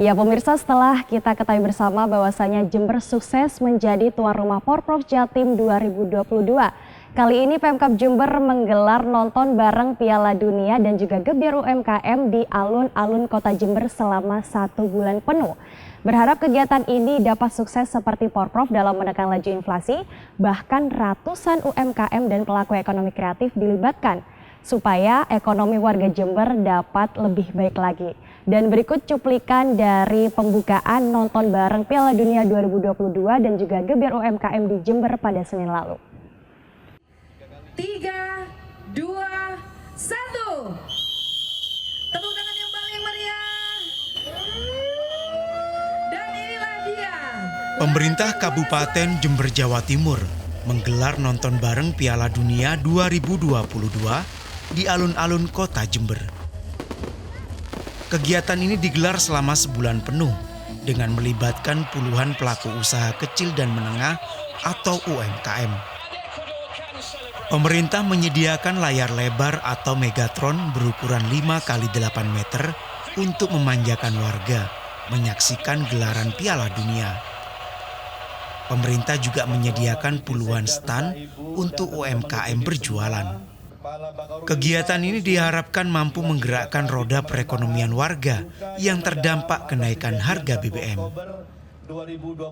Ya pemirsa, setelah kita ketahui bersama bahwasanya Jember sukses menjadi tuan rumah Porprov Jatim 2022. Kali ini Pemkab Jember menggelar nonton bareng Piala Dunia dan juga Gebyar UMKM di alun-alun kota Jember selama 1 bulan penuh. Berharap kegiatan ini dapat sukses seperti Porprov dalam menekan laju inflasi, bahkan ratusan UMKM dan pelaku ekonomi kreatif dilibatkan supaya ekonomi warga Jember dapat lebih baik lagi. Dan berikut cuplikan dari pembukaan nonton bareng Piala Dunia 2022 dan juga Gebyar UMKM di Jember pada Senin lalu. 3, 2, 1. Tepuk tangan yang paling meriah. Dan inilah dia. Pemerintah Kabupaten Jember, Jawa Timur menggelar nonton bareng Piala Dunia 2022 di alun-alun kota Jember. Kegiatan ini digelar selama sebulan penuh dengan melibatkan puluhan pelaku usaha kecil dan menengah atau UMKM. Pemerintah menyediakan layar lebar atau Megatron berukuran 5x8 meter untuk memanjakan warga menyaksikan gelaran Piala Dunia. Pemerintah juga menyediakan puluhan stan untuk UMKM berjualan. Kegiatan ini diharapkan mampu menggerakkan roda perekonomian warga yang terdampak kenaikan harga BBM.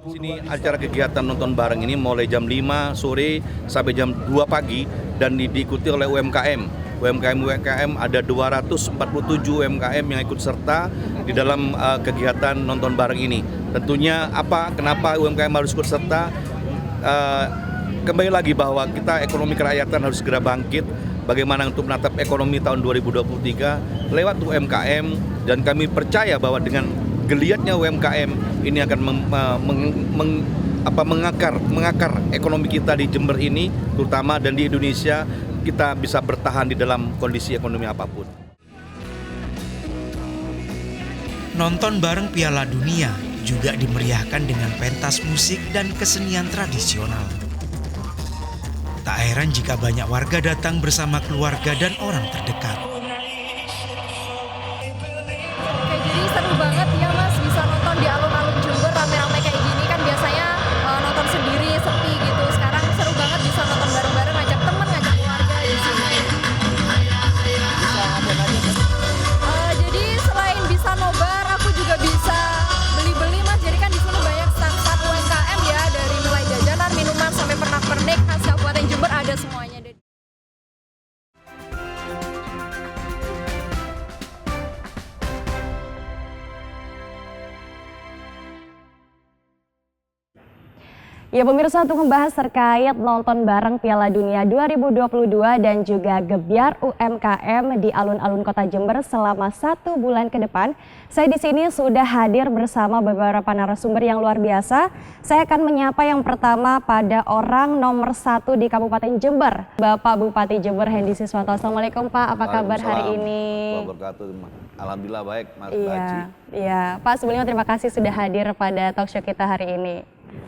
Sini acara kegiatan nonton bareng ini mulai jam 5 sore sampai jam 2 pagi dan diikuti oleh UMKM. UMKM ada 247 UMKM yang ikut serta di dalam kegiatan nonton bareng ini. Tentunya kenapa UMKM harus ikut serta? Kembali lagi bahwa kita ekonomi kerakyatan harus segera bangkit. Bagaimana untuk menatap ekonomi tahun 2023 lewat UMKM, dan kami percaya bahwa dengan geliatnya UMKM ini akan mengakar ekonomi kita di Jember ini terutama, dan di Indonesia kita bisa bertahan di dalam kondisi ekonomi apapun. Nonton bareng Piala Dunia juga dimeriahkan dengan pentas musik dan kesenian tradisional. Tak heran jika banyak warga datang bersama keluarga dan orang terdekat. Jadi seru banget ya Mas, bisa nonton di alun-alun Jember rame-rame kayak gini. Kan biasanya nonton sendiri, sepi gitu. Sekarang seru banget bisa nonton bareng-bareng, ngajak teman, ngajak keluarga di sini. Jadi selain bisa nobar, aku juga bisa beli-beli Mas. Jadi kan di sini banyak stand-stand UMKM ya, dari mulai jajanan, minuman sampai pernak-pernik khas Kabupaten Jember ada semuanya. Ya pemirsa, untuk membahas terkait nonton bareng Piala Dunia 2022 dan juga Gebyar UMKM di alun-alun kota Jember selama 1 bulan ke depan, saya di sini sudah hadir bersama beberapa narasumber yang luar biasa. Saya akan menyapa yang pertama pada orang nomor 1 di Kabupaten Jember, Bapak Bupati Jember Hendy Siswanto. Assalamualaikum Pak, apa kabar hari ini? Alhamdulillah baik Mas Baci. Iya Pak, sebelumnya terima kasih sudah hadir pada talk show kita hari ini.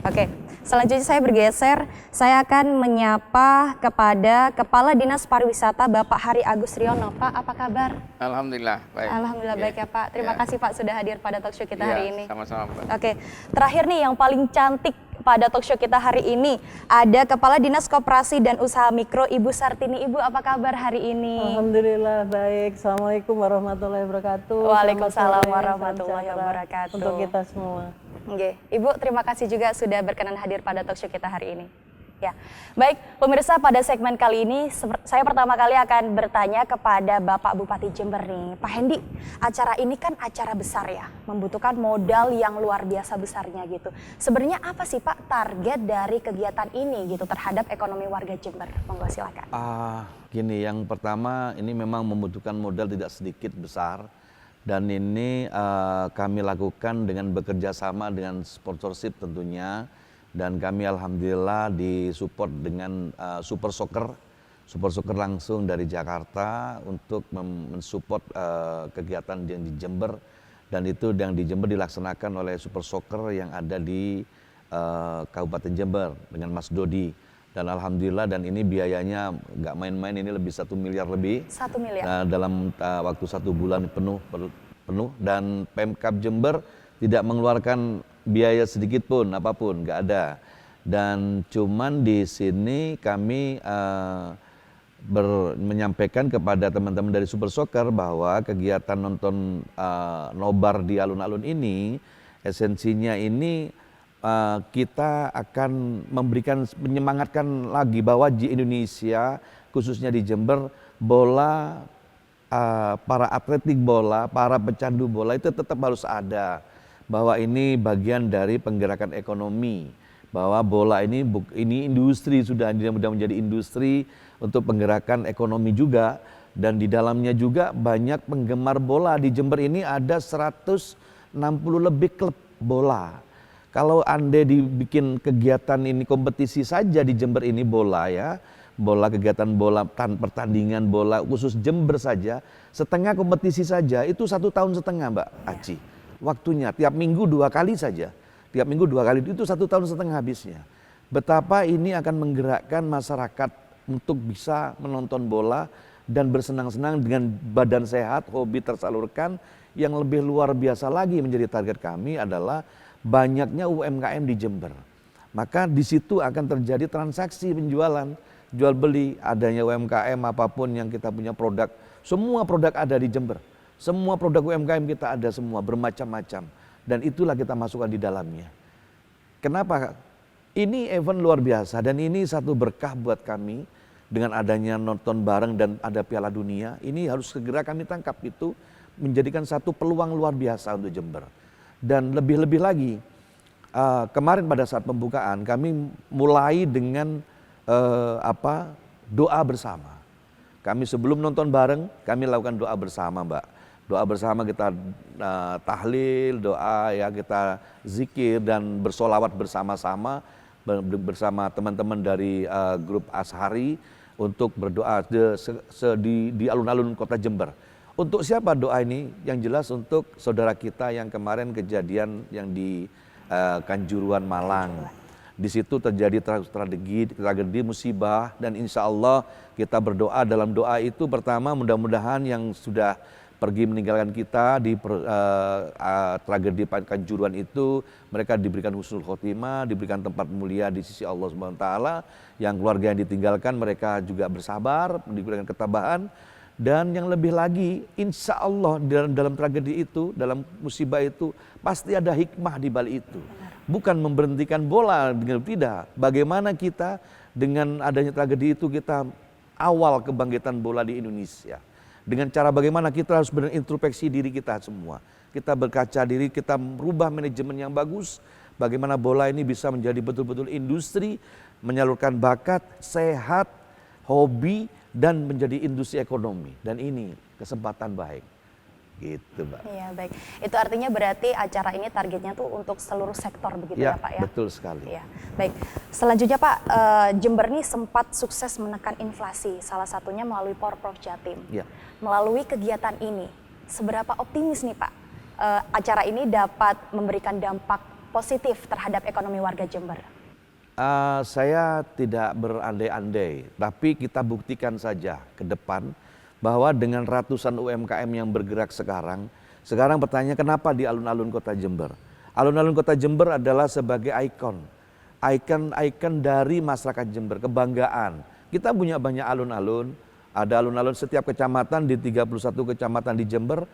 Oke, selanjutnya saya bergeser, saya akan menyapa kepada Kepala Dinas Pariwisata Bapak Hari Agus Riono. Pak, apa kabar? Alhamdulillah baik. Alhamdulillah baik ya Pak. Terima kasih Pak sudah hadir pada talk show kita hari ini. Sama-sama Pak. Oke, terakhir nih yang paling cantik pada talk show kita hari ini ada Kepala Dinas Koperasi dan Usaha Mikro Ibu Sartini. Ibu, apa kabar hari ini? Alhamdulillah baik. Assalamualaikum warahmatullahi wabarakatuh. Waalaikumsalam warahmatullahi wabarakatuh. Untuk kita semua. Oke, Ibu terima kasih juga sudah berkenan hadir pada talk show kita hari ini. Ya, baik pemirsa, pada segmen kali ini saya pertama kali akan bertanya kepada Bapak Bupati Jember nih. Pak Hendy, acara ini kan acara besar ya, membutuhkan modal yang luar biasa besarnya gitu. Sebenarnya apa sih Pak target dari kegiatan ini gitu terhadap ekonomi warga Jember? Monggo silakan. Gini, yang pertama ini memang membutuhkan modal tidak sedikit besar. Dan ini kami lakukan dengan bekerja sama dengan sponsorship tentunya. Dan kami alhamdulillah disupport dengan Super Soccer langsung dari Jakarta untuk mensupport kegiatan yang di Jember. Dan itu yang di Jember dilaksanakan oleh Super Soccer yang ada di Kabupaten Jember dengan Mas Dodi. Dan alhamdulillah, dan ini biayanya nggak main-main, ini lebih 1 miliar lebih. 1 miliar. Dalam waktu 1 bulan penuh. Dan Pemkab Jember tidak mengeluarkan biaya sedikit pun, apapun, nggak ada. Dan cuman di sini kami menyampaikan kepada teman-teman dari Super Soccer bahwa kegiatan nonton nobar di alun-alun ini, esensinya ini kita akan menyemangatkan lagi bahwa di Indonesia, khususnya di Jember, bola, para atletik bola, para pecandu bola itu tetap harus ada. Bahwa ini bagian dari penggerakan ekonomi, bahwa bola ini industri, sudah menjadi industri untuk penggerakan ekonomi juga. Dan di dalamnya juga banyak penggemar bola. Di Jember ini ada 160 lebih klub bola. Kalau Anda dibikin kegiatan ini kompetisi saja di Jember ini bola ya, bola, kegiatan bola, pertandingan bola khusus Jember saja, setengah kompetisi saja itu 1,5 tahun Mbak Aci. Waktunya tiap minggu 2 kali saja, tiap minggu 2 kali itu 1,5 tahun habisnya. Betapa ini akan menggerakkan masyarakat untuk bisa menonton bola dan bersenang-senang dengan badan sehat, hobi tersalurkan. Yang lebih luar biasa lagi menjadi target kami adalah banyaknya UMKM di Jember. Maka di situ akan terjadi transaksi penjualan, jual beli, adanya UMKM apapun yang kita punya produk, semua produk ada di Jember. Semua produk UMKM kita ada semua, bermacam-macam. Dan itulah kita masukkan di dalamnya. Kenapa? Ini event luar biasa dan ini satu berkah buat kami. Dengan adanya nonton bareng dan ada Piala Dunia, ini harus segera kami tangkap itu menjadikan satu peluang luar biasa untuk Jember. Dan lebih-lebih lagi, kemarin pada saat pembukaan kami mulai dengan doa bersama. Kami sebelum nonton bareng, kami lakukan doa bersama, Mbak. Doa bersama, kita tahlil, doa ya, kita zikir dan bersolawat bersama-sama bersama teman-teman dari grup Ashari untuk berdoa di alun-alun kota Jember. Untuk siapa doa ini? Yang jelas untuk saudara kita yang kemarin kejadian yang di Kanjuruhan Malang. Di situ terjadi tragedi musibah dan insya Allah kita berdoa dalam doa itu pertama mudah-mudahan yang sudah pergi meninggalkan kita di tragedi Kanjuruhan itu, mereka diberikan husnul khotimah, diberikan tempat mulia di sisi Allah SWT. Yang keluarga yang ditinggalkan mereka juga bersabar, diberikan ketabahan. Dan yang lebih lagi, insya Allah dalam tragedi itu, dalam musibah itu, pasti ada hikmah di balik itu. Bukan memberhentikan bola, tidak. Bagaimana kita dengan adanya tragedi itu, kita awal kebangkitan bola di Indonesia. Dengan cara bagaimana kita harus berintrospeksi diri kita semua. Kita berkaca diri, kita merubah manajemen yang bagus. Bagaimana bola ini bisa menjadi betul-betul industri, menyalurkan bakat, sehat, hobi, dan menjadi industri ekonomi. Dan ini kesempatan baik. Gitu, Mbak. Iya, baik. Itu artinya berarti acara ini targetnya tuh untuk seluruh sektor begitu ya, Pak ya? Betul sekali. Iya, baik. Selanjutnya Pak, Jember ini sempat sukses menekan inflasi, salah satunya melalui Porprov Jatim. Ya. Melalui kegiatan ini, seberapa optimis nih Pak, acara ini dapat memberikan dampak positif terhadap ekonomi warga Jember? Saya tidak berandai-andai, tapi kita buktikan saja ke depan bahwa dengan ratusan UMKM yang bergerak sekarang pertanyaannya kenapa di alun-alun kota Jember? Alun-alun kota Jember adalah sebagai ikon dari masyarakat Jember, kebanggaan. Kita punya banyak alun-alun, ada alun-alun setiap kecamatan di 31 kecamatan di Jember,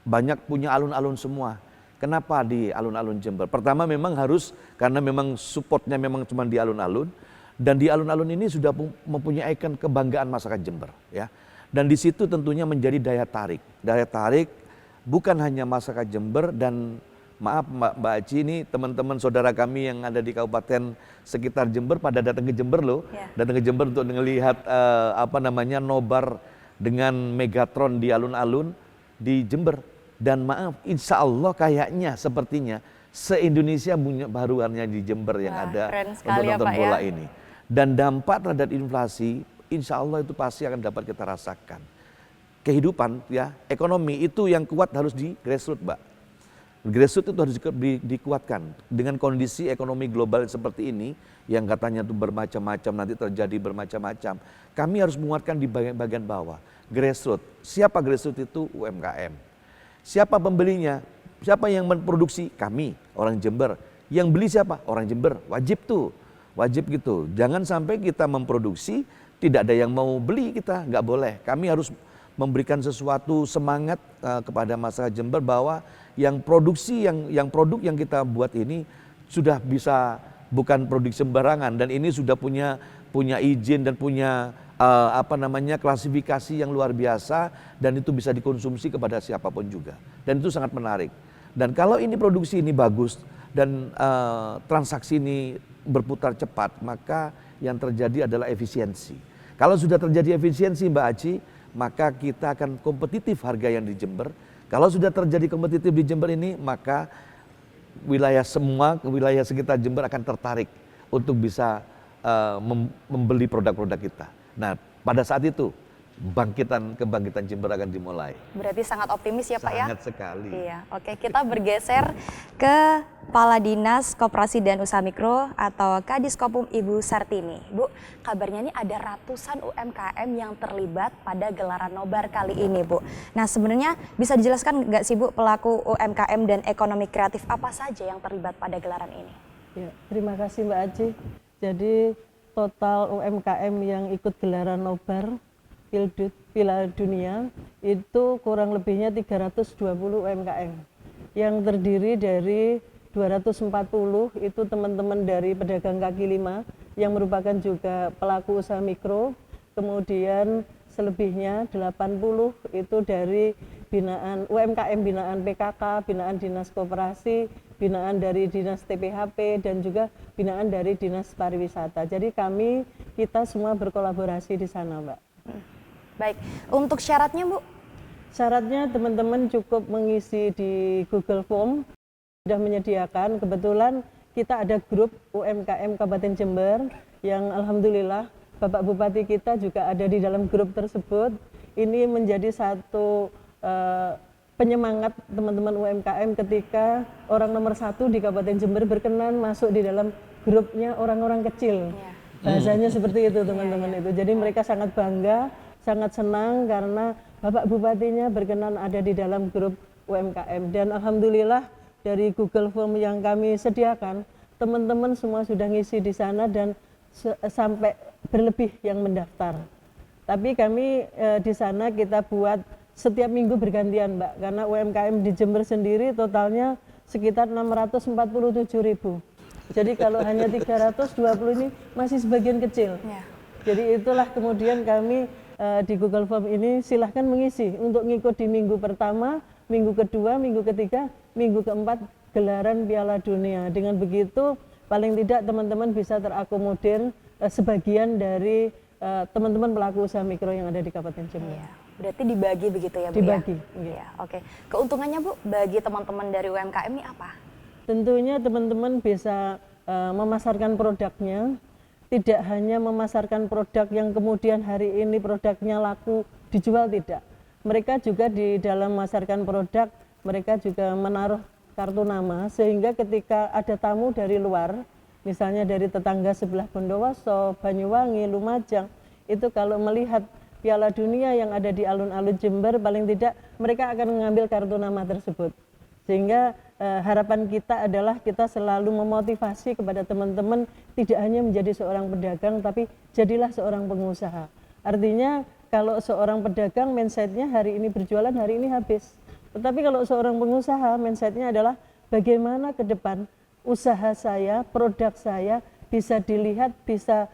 banyak punya alun-alun semua. Kenapa di alun-alun Jember? Pertama memang harus, karena memang supportnya memang cuma di alun-alun, dan di alun-alun ini sudah mempunyai ikon kebanggaan masyarakat Jember. Ya. Dan di situ tentunya menjadi daya tarik bukan hanya masyarakat Jember dan maaf Mbak Aci, ini teman-teman saudara kami yang ada di kabupaten sekitar Jember pada datang ke Jember loh, datang ke Jember untuk melihat nobar dengan Megatron di alun-alun di Jember. Dan maaf, insya Allah kayaknya sepertinya se-Indonesia baru hanya di Jember yang ada untuk nonton bola ini. Dan dampak terhadap inflasi, insya Allah itu pasti akan dapat kita rasakan. Kehidupan ya, ekonomi itu yang kuat harus di grassroots, Mbak. Grassroots itu harus dikuatkan. Dengan kondisi ekonomi global seperti ini, yang katanya itu bermacam-macam, nanti terjadi bermacam-macam. Kami harus menguatkan di bagian bawah. Grassroots. Siapa grassroots itu? UMKM. Siapa pembelinya? Siapa yang memproduksi? Kami, orang Jember. Yang beli siapa? Orang Jember. Wajib tuh, wajib gitu. Jangan sampai kita memproduksi, tidak ada yang mau beli kita, nggak boleh. Kami harus memberikan sesuatu semangat kepada masyarakat Jember bahwa yang produksi, yang produk yang kita buat ini sudah bisa bukan produk sembarangan dan ini sudah punya izin dan punya klasifikasi yang luar biasa dan itu bisa dikonsumsi kepada siapapun juga. Dan itu sangat menarik. Dan kalau ini produksi ini bagus dan transaksi ini berputar cepat, maka yang terjadi adalah efisiensi. Kalau sudah terjadi efisiensi Mbak Aci, maka kita akan kompetitif harga yang di Jember. Kalau sudah terjadi kompetitif di Jember ini, maka wilayah sekitar Jember akan tertarik untuk bisa membeli produk-produk kita. Nah, pada saat itu kebangkitan Jember akan dimulai. Berarti sangat optimis ya Pak ya? Sangat sekali. Iya, oke, kita bergeser ke Kepala Dinas Koperasi dan Usaha Mikro atau Kadiskopum Ibu Sartini. Bu, kabarnya ini ada ratusan UMKM yang terlibat pada gelaran nobar kali ini Bu. Nah sebenarnya bisa dijelaskan nggak sih Bu pelaku UMKM dan ekonomi kreatif apa saja yang terlibat pada gelaran ini? Ya, terima kasih Mbak Aci. Jadi total UMKM yang ikut gelaran nobar Piala Dunia itu kurang lebihnya 320 UMKM yang terdiri dari 240 itu teman-teman dari pedagang kaki lima yang merupakan juga pelaku usaha mikro, kemudian selebihnya 80 itu dari binaan UMKM, binaan PKK, binaan Dinas Koperasi, binaan dari Dinas TPHP dan juga binaan dari Dinas Pariwisata. Jadi kita semua berkolaborasi di sana, Mbak. Baik, untuk syaratnya Bu? Syaratnya teman-teman cukup mengisi di Google Form, sudah menyediakan. Kebetulan kita ada grup UMKM Kabupaten Jember yang alhamdulillah Bapak Bupati kita juga ada di dalam grup tersebut. Ini menjadi satu penyemangat teman-teman UMKM ketika orang nomor 1 di Kabupaten Jember berkenan masuk di dalam grupnya orang-orang kecil. Bahasanya seperti itu teman-teman itu. Jadi mereka sangat bangga, sangat senang karena Bapak Bupatinya berkenan ada di dalam grup UMKM. Dan alhamdulillah dari Google Form yang kami sediakan, teman-teman semua sudah ngisi di sana dan sampai berlebih yang mendaftar. Tapi kami di sana kita buat setiap minggu bergantian Mbak, karena UMKM di Jember sendiri totalnya sekitar 647.000. Jadi kalau hanya 320 ini masih sebagian kecil. Jadi itulah kemudian kami di Google Form ini silahkan mengisi untuk ngikut di minggu pertama, minggu kedua, minggu ketiga, minggu keempat gelaran Piala Dunia. Dengan begitu paling tidak teman-teman bisa terakomodir sebagian dari teman-teman pelaku usaha mikro yang ada di Kabupaten Jember. Berarti dibagi begitu ya Bu? Dibagi. Ya, oke. Keuntungannya Bu bagi teman-teman dari UMKM ini apa? Tentunya teman-teman bisa memasarkan produknya, tidak hanya memasarkan produk yang kemudian hari ini produknya laku dijual, tidak. Mereka juga di dalam memasarkan produk, mereka juga menaruh kartu nama sehingga ketika ada tamu dari luar, misalnya dari tetangga sebelah Bondowoso, Banyuwangi, Lumajang, itu kalau melihat Piala Dunia yang ada di alun-alun Jember, paling tidak mereka akan mengambil kartu nama tersebut. Sehingga harapan kita adalah kita selalu memotivasi kepada teman-teman tidak hanya menjadi seorang pedagang, tapi jadilah seorang pengusaha. Artinya kalau seorang pedagang mindsetnya hari ini berjualan, hari ini habis. Tetapi kalau seorang pengusaha mindsetnya adalah bagaimana ke depan usaha saya, produk saya bisa dilihat, bisa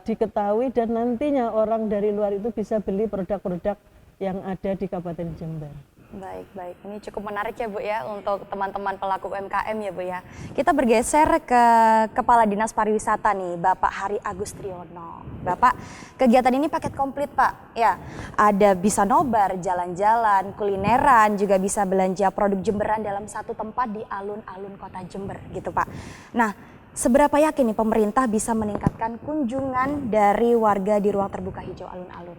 diketahui dan nantinya orang dari luar itu bisa beli produk-produk yang ada di Kabupaten Jember. Baik. Ini cukup menarik ya Bu ya untuk teman-teman pelaku UMKM ya Bu ya. Kita bergeser ke Kepala Dinas Pariwisata nih, Bapak Hari Agus Triyono. Bapak, kegiatan ini paket komplit Pak. Ya, ada bisa nobar, jalan-jalan, kulineran, juga bisa belanja produk Jemberan dalam satu tempat di alun-alun kota Jember gitu Pak. Nah, seberapa yakin nih pemerintah bisa meningkatkan kunjungan dari warga di ruang terbuka hijau alun-alun?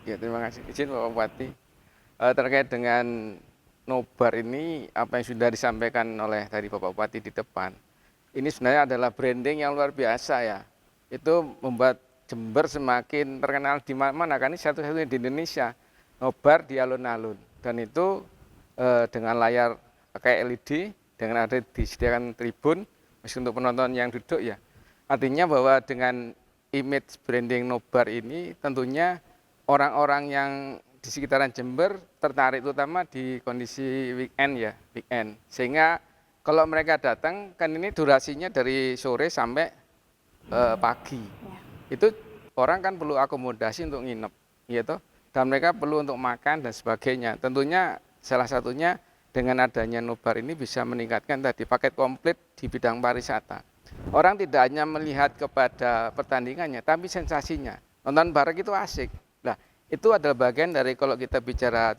Ya, terima kasih. Izin Bapak Bupati. Terkait dengan nobar ini, apa yang sudah disampaikan oleh dari Bapak Bupati di depan, ini sebenarnya adalah branding yang luar biasa ya. Itu membuat Jember semakin terkenal di mana-mana, kan ini satu-satunya di Indonesia, nobar di alun-alun. Dan itu dengan layar pakai LED dengan ada disediakan tribun, meski untuk penonton yang duduk ya. Artinya bahwa dengan image branding Nobar ini tentunya orang-orang yang di sekitaran Jember tertarik terutama di kondisi weekend ya, weekend. Sehingga kalau mereka datang kan ini durasinya dari sore sampai pagi. Itu orang kan perlu akomodasi untuk nginep, gitu. Dan mereka perlu untuk makan dan sebagainya. Tentunya salah satunya dengan adanya Nobar ini bisa meningkatkan tadi paket komplit di bidang pariwisata. Orang tidak hanya melihat kepada pertandingannya, tapi sensasinya. Nonton bareng itu asik. Nah, itu adalah bagian dari kalau kita bicara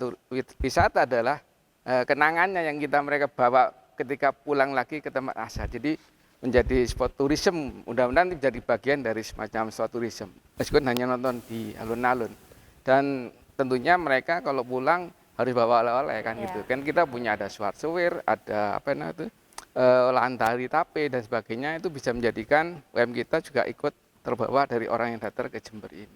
wisata adalah kenangannya yang mereka bawa ketika pulang lagi ke tempat asal. Jadi menjadi spot tourism, mudah-mudahan menjadi bagian dari semacam spot tourism. Meskipun hanya nonton di alun-alun. Dan tentunya mereka kalau pulang harus bawa oleh-oleh kan gitu. Kan kita punya ada suwir, ada apa namanya itu olahan tari tape dan sebagainya, itu bisa menjadikan UMKM kita juga ikut terbawa dari orang yang datang ke Jember ini.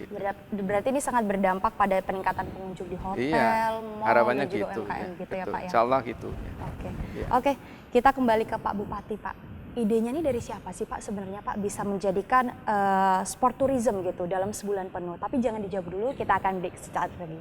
Gitu. Berarti ini sangat berdampak pada peningkatan pengunjung di hotel, Iya, mall, harapannya dan juga gitu, UMKM ya, gitu ya betul. Pak ya. Insya Allah gitu. Oke, Iya. Oke, kita kembali ke Pak Bupati Pak. Idenya ini dari siapa sih Pak sebenarnya Pak bisa menjadikan sport tourism gitu dalam sebulan penuh? Tapi jangan dijawab dulu, kita akan break sesaat lagi.